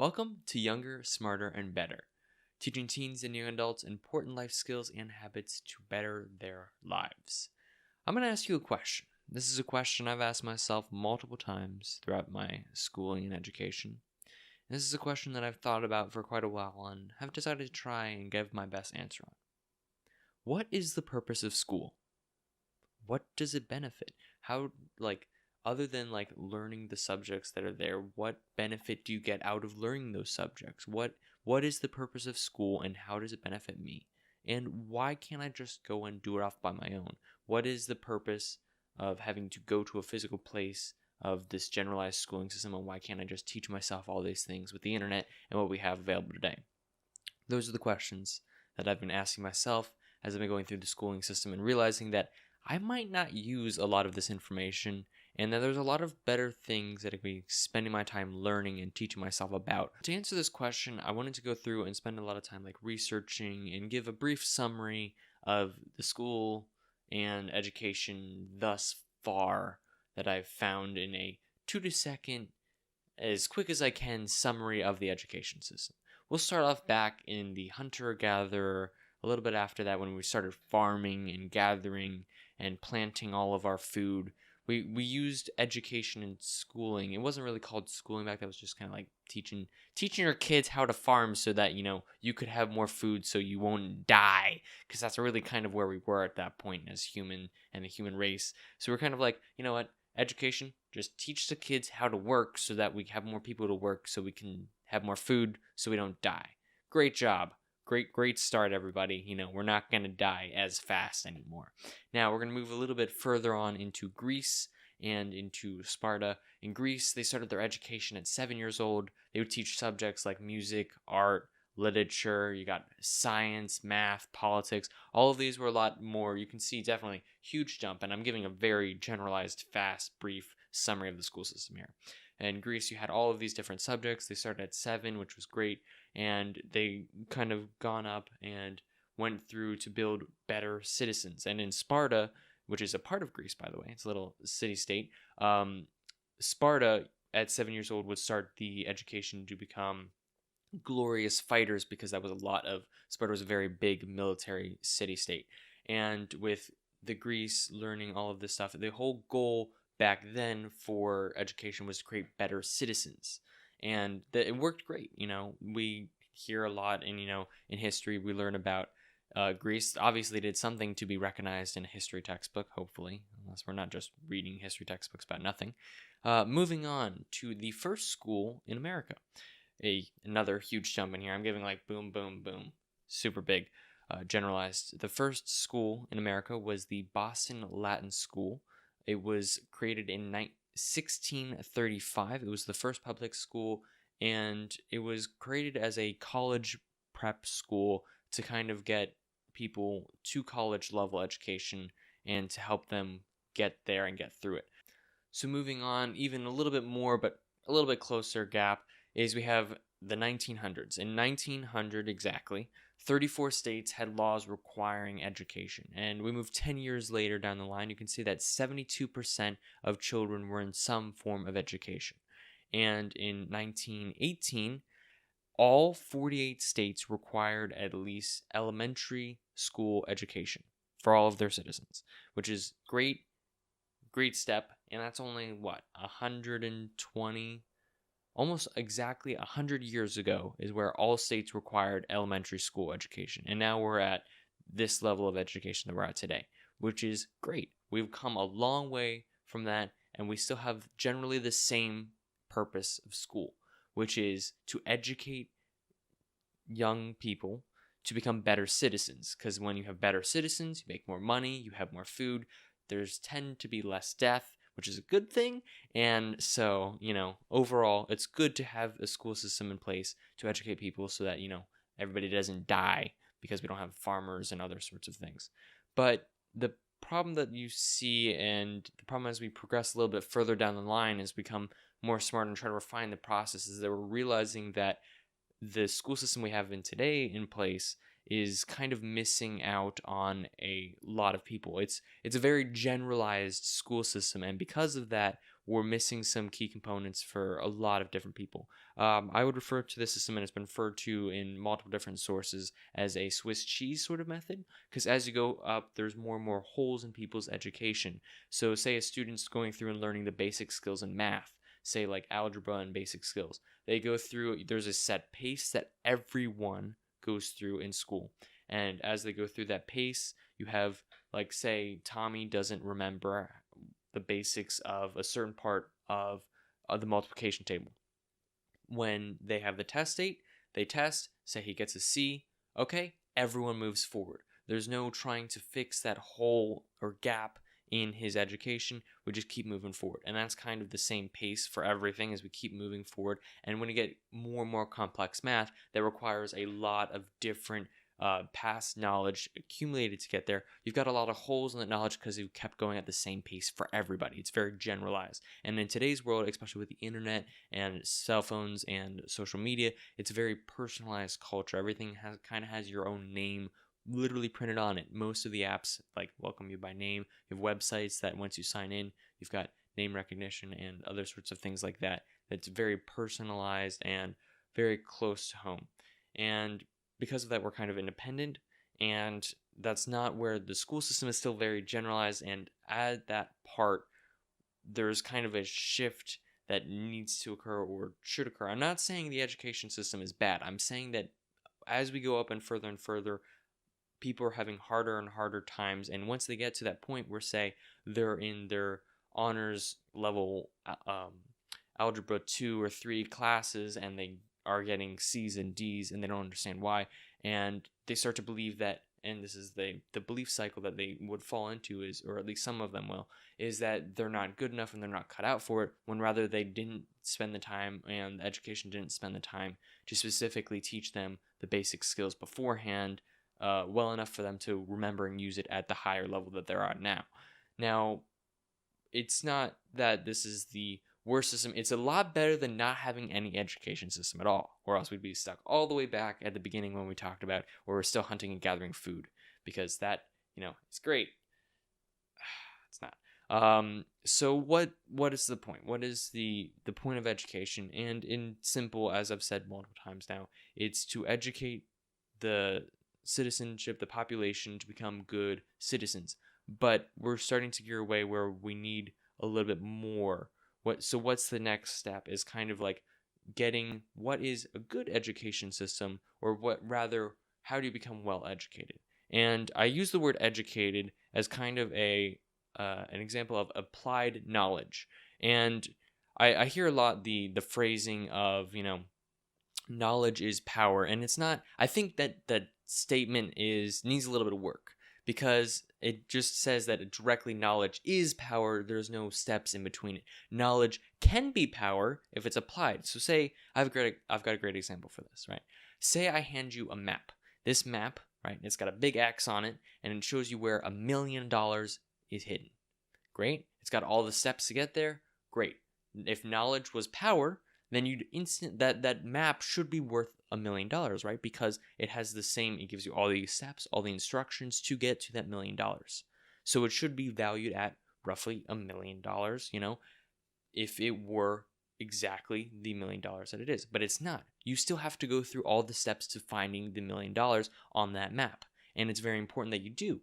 Welcome to Younger, Smarter, and Better, teaching teens and young adults important life skills and habits to better their lives. I'm going to ask you a question. This is a question I've asked myself multiple times throughout my schooling and education. And this is a question that I've thought about for quite a while and have decided to try and give my best answer on. What is the purpose of school? What does it benefit? Other than learning the subjects that are there, what benefit do you get out of learning those subjects? What is the purpose of school and how does it benefit me? And why can't I just go and do it off by my own? What is the purpose of having to go to a physical place of this generalized schooling system, and why can't I just teach myself all these things with the internet and what we have available today? Those are the questions that I've been asking myself as I've been going through the schooling system and realizing that I might not use a lot of this information, and that there's a lot of better things that I could be spending my time learning and teaching myself about. To answer this question, I wanted to go through and spend a lot of time researching and give a brief summary of the school and education thus far that I've found in a 2-second, as quick as I can, summary of the education system. We'll start off back in the hunter-gatherer, a little bit after that when we started farming and gathering and planting all of our food. We used education and schooling. It wasn't really called schooling back then. It was just kind of like teaching your kids how to farm so that, you could have more food so you won't die. Because that's really kind of where we were at that point as human and the human race. So we're kind of like, you know what? Education, just teach the kids how to work so that we have more people to work so we can have more food so we don't die. Great job. Great start, everybody. We're not going to die as fast anymore. Now, we're going to move a little bit further on into Greece and into Sparta. In Greece, they started their education at 7 years old. They would teach subjects like music, art, literature. You got science, math, politics. All of these were a lot more. You can see definitely huge jump, and I'm giving a very generalized, fast, brief summary of the school system here. In Greece, you had all of these different subjects. They started at 7, which was great, and they kind of gone up and went through to build better citizens. And in Sparta, which is a part of Greece, by the way, it's a little city-state, Sparta, at 7 years old, would start the education to become glorious fighters, because Sparta was a very big military city-state. And with the Greece learning all of this stuff, the whole goal back then for education was to create better citizens, and it worked great. We hear a lot in history. We learn about Greece obviously did something to be recognized in a history textbook, hopefully, unless we're not just reading history textbooks about nothing. Moving on to the first school in America. Another huge jump in here. I'm giving boom, boom, boom, super big, generalized. The first school in America was the Boston Latin School. It was created in 1635. It was the first public school, and it was created as a college prep school to kind of get people to college level education and to help them get there and get through it. So moving on, even a little bit more, but a little bit closer gap, is we have the 1900s. In 1900 exactly, 34 states had laws requiring education. And we move 10 years later down the line, you can see that 72% of children were in some form of education. And in 1918, all 48 states required at least elementary school education for all of their citizens, which is great step. And that's only, 120, almost exactly 100 years ago is where all states required elementary school education. And now we're at this level of education that we're at today, which is great. We've come a long way from that, and we still have generally the same purpose of school, which is to educate young people to become better citizens. Because when you have better citizens, you make more money, you have more food, there's tend to be less death, which is a good thing. And so, overall, it's good to have a school system in place to educate people so that, everybody doesn't die because we don't have farmers and other sorts of things. But the problem that you see, and the problem as we progress a little bit further down the line, is become more smart and try to refine the processes, that we're realizing that the school system we have in place is kind of missing out on a lot of people. It's a very generalized school system, and because of that, we're missing some key components for a lot of different people. I would refer to this system, and it's been referred to in multiple different sources, as a Swiss cheese sort of method, because as you go up, there's more and more holes in people's education. So say a student's going through and learning the basic skills in math, say like algebra and basic skills. They go through, there's a set pace that everyone goes through in school. And as they go through that pace, you have, like, say Tommy doesn't remember the basics of a certain part of the multiplication table. When they have the test date, they test, say he gets a C, okay, everyone moves forward. There's no trying to fix that hole or gap in his education. We just keep moving forward. And that's kind of the same pace for everything as we keep moving forward. And when you get more and more complex math, that requires a lot of different past knowledge accumulated to get there. You've got a lot of holes in that knowledge because you kept going at the same pace for everybody. It's very generalized. And in today's world, especially with the internet and cell phones and social media, it's a very personalized culture. Everything has your own name literally printed on it. Most of the apps like welcome you by name. You have websites that once you sign in, you've got name recognition and other sorts of things like that. That's very personalized and very close to home. And because of that, we're kind of independent, and that's not where the school system is still very generalized. And at that part, there's kind of a shift that needs to occur or should occur. I'm not saying the education system is bad. I'm saying that as we go up and further, people are having harder and harder times. And once they get to that point where, say, they're in their honors level algebra 2 or 3 classes, and they are getting C's and D's, and they don't understand why, and they start to believe that, and this is the belief cycle that they would fall into, is, or at least some of them will, is that they're not good enough and they're not cut out for it, when rather they didn't spend the time, and the education didn't spend the time to specifically teach them the basic skills beforehand, well enough for them to remember and use it at the higher level that they're at now. Now, it's not that this is the worst system. It's a lot better than not having any education system at all, or else we'd be stuck all the way back at the beginning when we talked about where we're still hunting and gathering food, because that, it's great. It's not. So what is the point? What is the point of education? And in simple, as I've said multiple times now, it's to educate the citizenship, the population, to become good citizens. But we're starting to gear away where we need a little bit more. What's the next step is kind of like getting what is a good education system, or how do you become well educated? And I use the word educated as kind of an example of applied knowledge. And I hear a lot the phrasing of, knowledge is power, and it's not. I think that statement needs a little bit of work, because it just says that directly knowledge is power. There's no steps in between it. Knowledge can be power if it's applied. So say I've got a great example for this, right? Say I hand you a map. This map, right? It's got a big X on it, and it shows you where $1 million is hidden. Great. It's got all the steps to get there. Great. If knowledge was power, then that map should be worth $1 million, right? Because it gives you all the steps, all the instructions to get to that $1 million. So it should be valued at roughly $1 million, if it were exactly the $1 million that it is. But it's not. You still have to go through all the steps to finding the $1 million on that map. And it's very important that you do.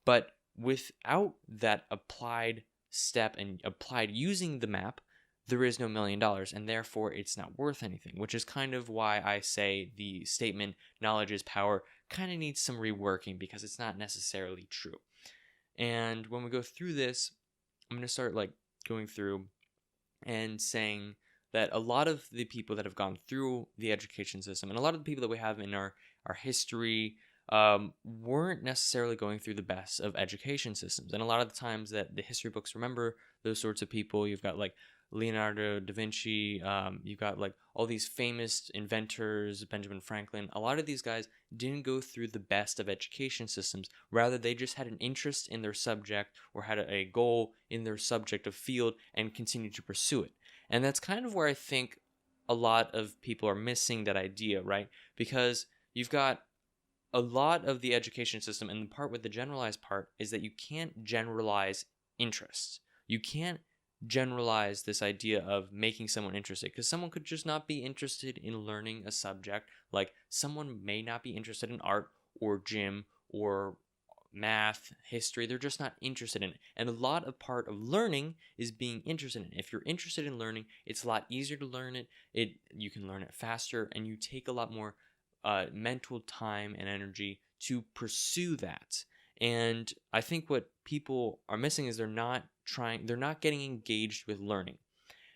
But without that applied step and applied using the map, there is no $1 million, and therefore it's not worth anything, which is kind of why I say the statement knowledge is power kind of needs some reworking, because it's not necessarily true. And when we go through this, I'm going to start going through and saying that a lot of the people that have gone through the education system, and a lot of the people that we have in our history, weren't necessarily going through the best of education systems. And a lot of the times that the history books remember those sorts of people. You've got Leonardo da Vinci, you've got all these famous inventors, Benjamin Franklin. A lot of these guys didn't go through the best of education systems. Rather, they just had an interest in their subject, or had a goal in their subject of field, and continued to pursue it. And that's kind of where I think a lot of people are missing that idea, right? Because you've got a lot of the education system, and the part with the generalized part is that you can't generalize interests. You can't generalize this idea of making someone interested, because someone could just not be interested in learning a subject. Like someone may not be interested in art or gym or math, history. They're just not interested in it. And a lot of part of learning is being interested in it. If you're interested in learning, it's a lot easier to learn it. You can learn it faster, and you take a lot more mental time and energy to pursue that. And I think what people are missing is they're not getting engaged with learning.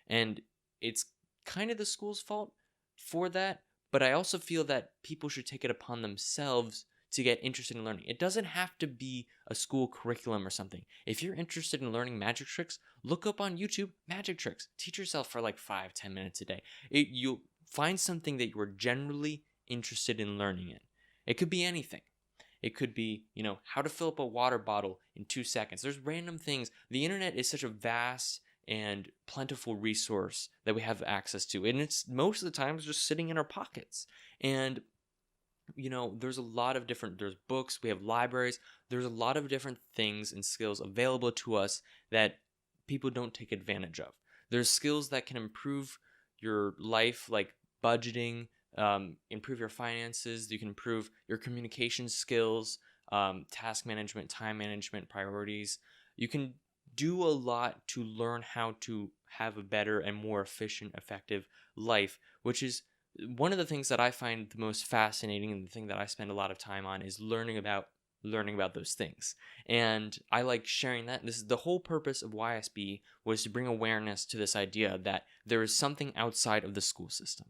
And it's kind of the school's fault for that, but I also feel that people should take it upon themselves to get interested in learning. It doesn't have to be a school curriculum or something. If you're interested in learning magic tricks, look up on YouTube magic tricks. Teach yourself for like 5-10 minutes a day. You'll find something that you are generally interested in learning in. It could be anything. It could be, how to fill up a water bottle in 2 seconds. There's random things. The internet is such a vast and plentiful resource that we have access to. And it's most of the time just sitting in our pockets. And there's a lot of there's books, we have libraries, there's a lot of different things and skills available to us that people don't take advantage of. There's skills that can improve your life, like budgeting, improve your finances. You can improve your communication skills, task management, time management, priorities. You can do a lot to learn how to have a better and more efficient, effective life, which is one of the things that I find the most fascinating, and the thing that I spend a lot of time on is learning about those things. And I like sharing that. This is the whole purpose of YSB, was to bring awareness to this idea that there is something outside of the school system.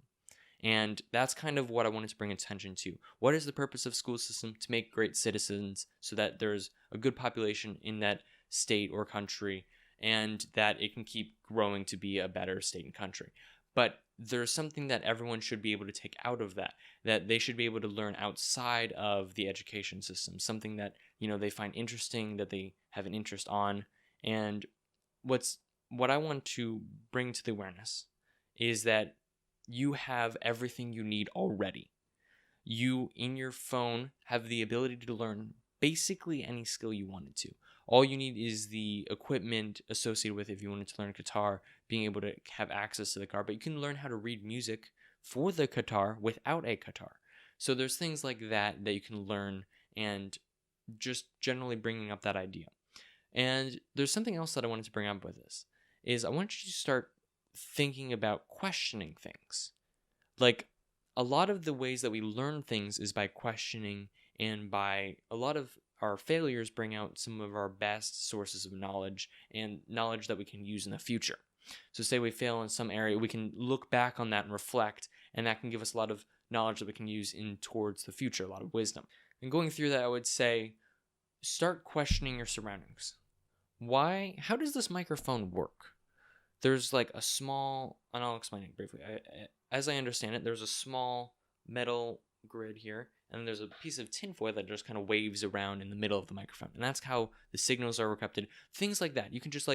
And that's kind of what I wanted to bring attention to. What is the purpose of school system? To make great citizens so that there's a good population in that state or country, and that it can keep growing to be a better state and country. But there's something that everyone should be able to take out of that they should be able to learn outside of the education system, something that, they find interesting, that they have an interest on. And what I want to bring to the awareness is that you have everything you need already. You, in your phone, have the ability to learn basically any skill you wanted to. All you need is the equipment associated with, if you wanted to learn guitar, being able to have access to the guitar. But you can learn how to read music for the guitar without a guitar. So there's things like that you can learn, and just generally bringing up that idea. And there's something else that I wanted to bring up with this, is I want you to start thinking about questioning things. Like, a lot of the ways that we learn things is by questioning, and by a lot of our failures bring out some of our best sources of knowledge, and knowledge that we can use in the future. So say we fail in some area, we can look back on that and reflect, and that can give us a lot of knowledge that we can use in towards the future, a lot of wisdom. And going through that, I would say, start questioning your surroundings. How does this microphone work? There's like a small, and I'll explain it briefly. As I understand it, there's a small metal grid here, and there's a piece of tinfoil that just kind of waves around in the middle of the microphone. And that's how the signals are recorded. Things like that. You can just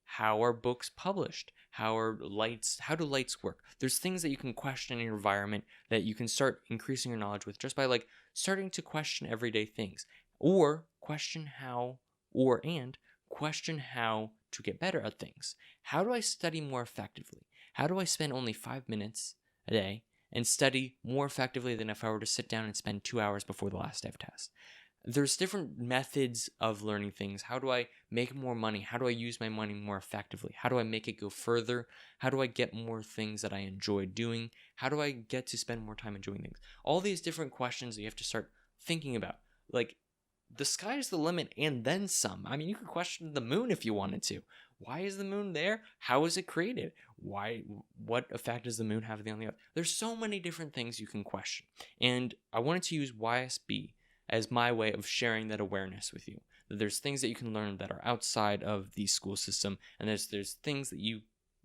how are books published? How do lights work? There's things that you can question in your environment that you can start increasing your knowledge with, just by starting to question everyday things. Or question how to get better at things. How do I study more effectively? How do I spend only 5 minutes a day and study more effectively than if I were to sit down and spend 2 hours before the last day of test? There's different methods of learning things. How do I make more money? How do I use my money more effectively? How do I make it go further? How do I get more things that I enjoy doing? How do I get to spend more time enjoying things? All these different questions that you have to start thinking about. The sky's the limit, and then some. I mean, you could question the moon if you wanted to. Why is the moon there? How is it created? What effect does the moon have on the earth? There's so many different things you can question. And I wanted to use YSB as my way of sharing that awareness with you. That there's things that you can learn that are outside of the school system, and there's things that you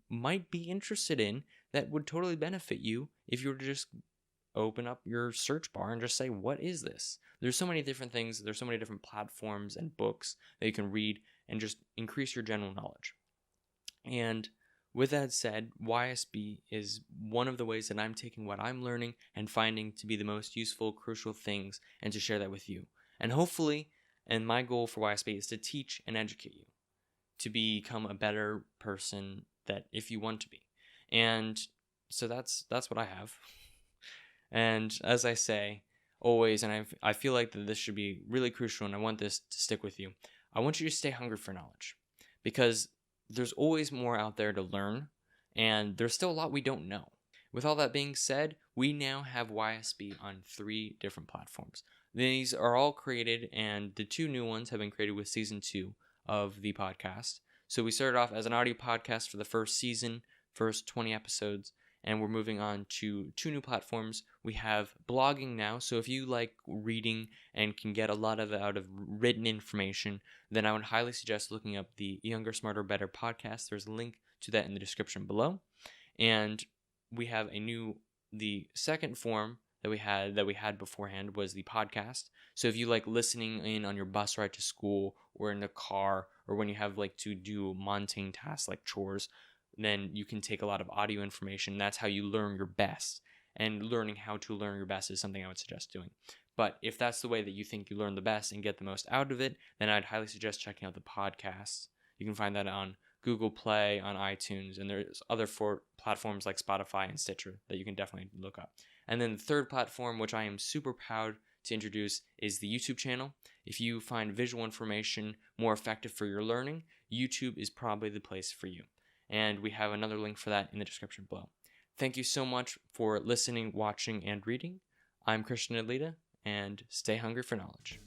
might be interested in that would totally benefit you if you were to just open up your search bar and just say, what is this? There's so many different things. There's so many different platforms and books that you can read and just increase your general knowledge. And with that said, YSB is one of the ways that I'm taking what I'm learning and finding to be the most useful, crucial things, and to share that with you. And hopefully, and my goal for YSB is to teach and educate you. to become a better person that if you want to be. And so that's what I have. And as I say always, and I feel like that this should be really crucial, and I want this to stick with you. I want you to stay hungry for knowledge, because there's always more out there to learn, and there's still a lot we don't know. With all that being said, we now have YSB on 3 different platforms. These are all created, and the 2 new ones have been created with season 2 of the podcast. So we started off as an audio podcast for the first season, first 20 episodes, and we're moving on to 2 new platforms. We have blogging now, so if you like reading and can get a lot of it out of written information, then I would highly suggest looking up the Younger, Smarter, Better podcast. There's a link to that in the description below. And we have the second form that we had beforehand was the podcast. So if you like listening in on your bus ride to school, or in the car, or when you have like to do mundane tasks like chores, then you can take a lot of audio information. That's how you learn your best. And learning how to learn your best is something I would suggest doing. But if that's the way that you think you learn the best and get the most out of it, then I'd highly suggest checking out the podcasts. You can find that on Google Play, on iTunes, and there's other platforms like Spotify and Stitcher that you can definitely look up. And then the third platform, which I am super proud to introduce, is the YouTube channel. If you find visual information more effective for your learning, YouTube is probably the place for you. And we have another link for that in the description below. Thank you so much for listening, watching, and reading. I'm Christian Alita, and stay hungry for knowledge.